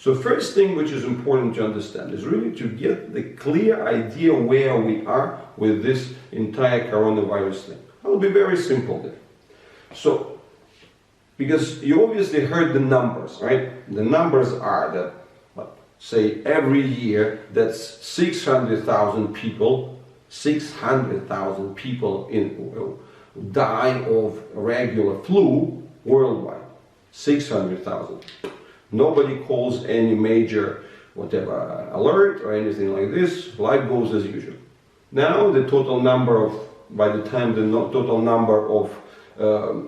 So first thing which is important to understand is really to get the clear idea where we are with this entire coronavirus thing. I'll be very simple there. So, because you obviously heard the numbers, right? The numbers are that, say, every year that's 600,000 people die of regular flu worldwide. 600,000. Nobody calls any major whatever alert or anything like this. Life goes as usual. Now the total number of, by the time the total number of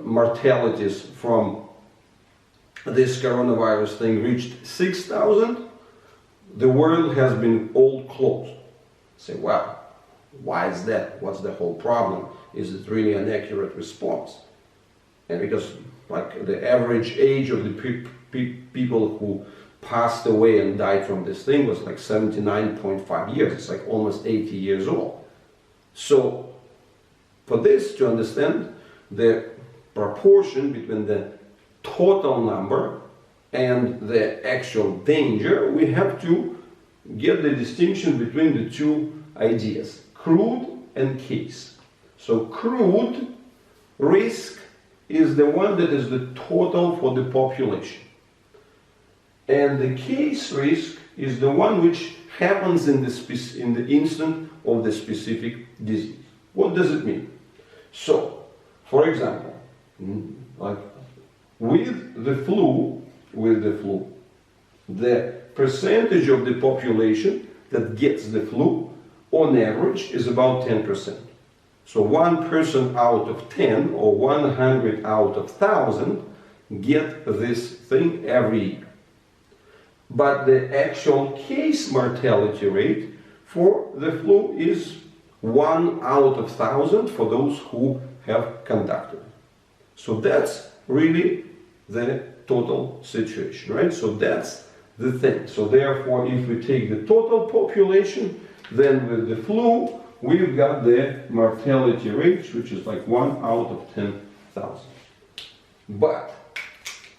mortalities from this coronavirus thing reached 6,000, the world has been all closed. Say, well, why is that? What's the whole problem? Is it really an accurate response? And because like the average age of the people who passed away and died from this thing was like 79.5 years. It's like almost 80 years old. So for this to understand the proportion between the total number and the actual danger, we have to get the distinction between the two ideas, CRUDE and case. So CRUDE, risk, is the one that is the total for the population. And the case risk is the one which happens in the instant of the specific disease. What does it mean? So, for example, like with the flu, the percentage of the population that gets the flu on average is about 10%. So 1 person out of 10 or 100 out of 1,000 get this thing every year. But the actual case mortality rate for the flu is 1 out of 1,000 for those who have contracted it. So that's really the total situation, right? So that's the thing. So therefore, if we take the total population, then with the flu, we've got the mortality rate, which is like 1 out of 10,000. But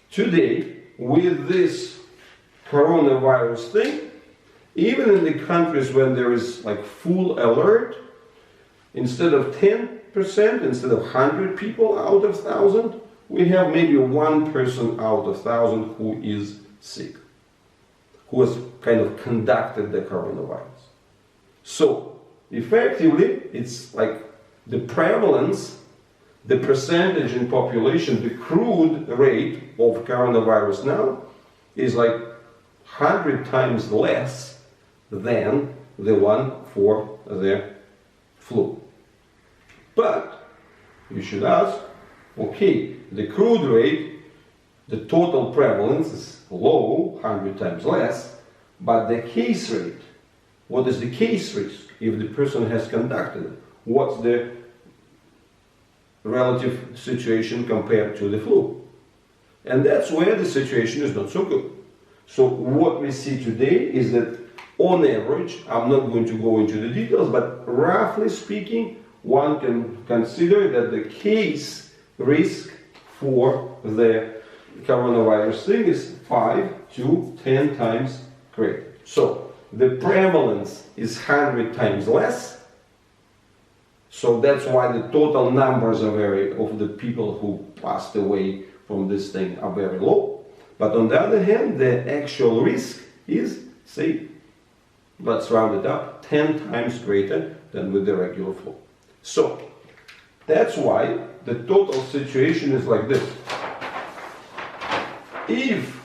today, with this coronavirus thing, even in the countries when there is like full alert, instead of 10%, instead of 100 people out of 1,000, we have maybe 1 person out of 1,000 who is sick, who has kind of conducted the coronavirus. So, effectively, it's like the prevalence, the percentage in population, the CRUDE rate of coronavirus now is like 100 times less than the one for the flu. But you should ask, okay, the CRUDE rate, the total prevalence is low, 100 times less, but the case rate, what is the case risk if the person has contracted it? What's the relative situation compared to the flu? And that's where the situation is not so good. So what we see today is that on average, I'm not going to go into the details, but roughly speaking, one can consider that the case risk for the coronavirus thing is 5 to 10 times greater. So the prevalence is 100 times less. So that's why the total numbers of the people who passed away from this thing are very low. But on the other hand, the actual risk is, say, let's round it up, 10 times greater than with the regular flu. So that's why the total situation is like this. If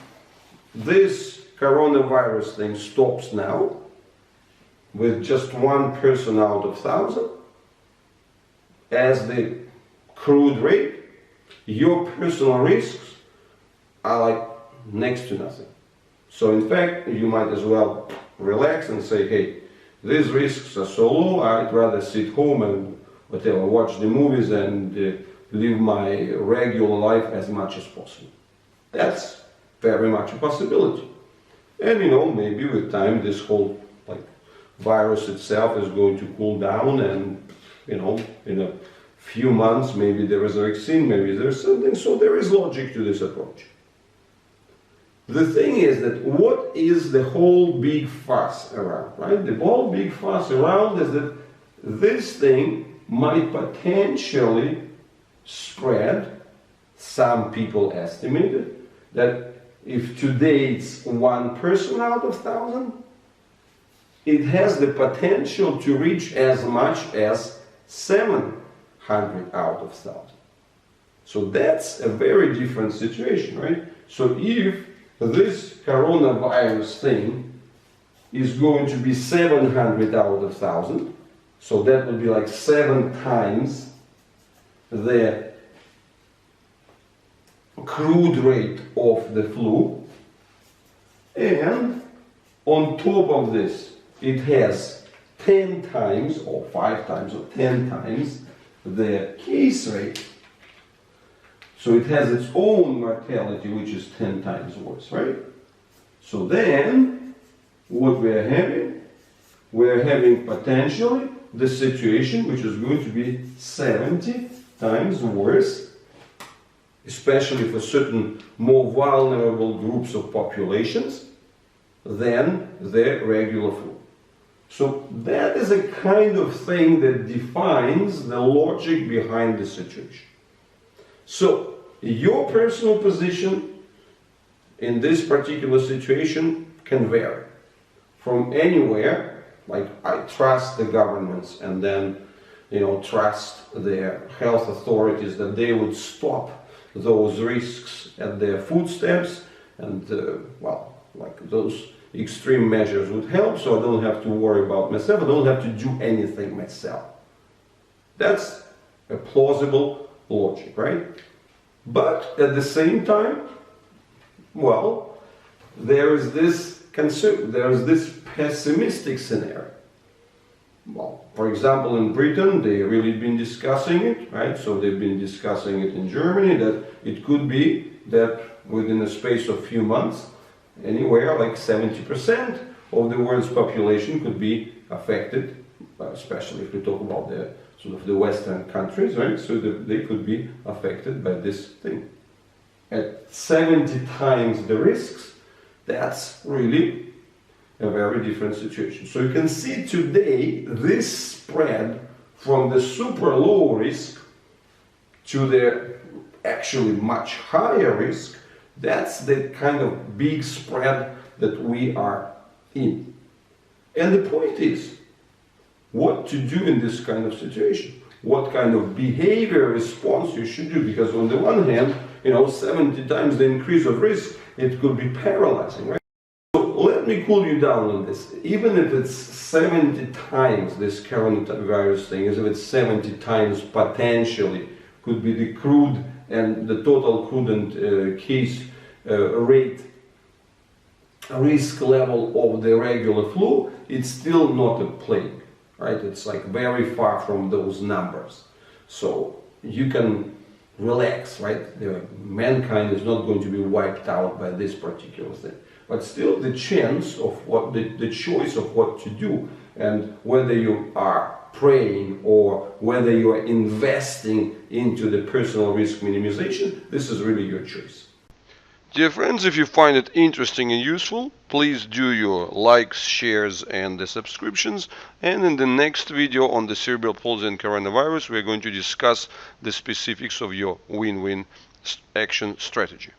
this coronavirus thing stops now, with just 1 person out of 1,000, as the CRUDE rate, your personal risks are like next to nothing. So in fact, you might as well relax and say, hey, these risks are so low, I'd rather sit home and whatever, watch the movies and live my regular life as much as possible. That's very much a possibility. And you know, maybe with time this whole virus itself is going to cool down, and you know, in a few months maybe there is a vaccine, maybe there's something. So there is logic to this approach. The thing is that what is the whole big fuss around, right? The whole big fuss around is that this thing might potentially spread. Some people estimated that if today it's 1 person out of 1,000, it has the potential to reach as much as 700 out of 1,000. So that's a very different situation, right? So if this coronavirus thing is going to be 700 out of 1,000, so that would be like 7 times the CRUDE rate of the flu, and on top of this it has 10 times or 5 times or 10 times the case rate. So it has its own mortality, which is 10 times worse, right? So then, what we're having potentially the situation which is going to be 70 times worse, especially for certain more vulnerable groups of populations than the regular flu. So that is a kind of thing that defines the logic behind the situation. So your personal position in this particular situation can vary from anywhere, like I trust the governments and then, trust the health authorities that they would stop those risks at their footsteps, and like those extreme measures would help, so I don't have to worry about myself, I don't have to do anything myself. That's a plausible logic, right? But at the same time, there is this concern, there is this pessimistic scenario. Well, for example, in Britain, they've really been discussing it, right? So they've been discussing it in Germany, that it could be that within a space of few months, anywhere like 70% of the world's population could be affected, especially if we talk about the sort of the Western countries, right? So they could be affected by this thing. At 70 times the risks, that's really a very different situation. So you can see today this spread from the super low risk to the actually much higher risk. That's the kind of big spread that we are in. And the point is, what to do in this kind of situation? What kind of behavior response you should do? Because on the one hand, 70 times the increase of risk, it could be paralyzing, right? So let me cool you down on this. Even if it's 70 times this coronavirus thing, as if it's 70 times potentially could be the CRUDE and the total CRUDE and case rate risk level of the regular flu, it's still not a plague, right? It's like very far from those numbers. So you can relax, right? Mankind is not going to be wiped out by this particular thing. But still the chance of the choice of what to do, and whether you are praying or whether you are investing into the personal risk minimization, this is really your choice. Dear friends, if you find it interesting and useful, please do your likes, shares and the subscriptions. And in the next video on the cerebral palsy and coronavirus, we're going to discuss the specifics of your win-win action strategy.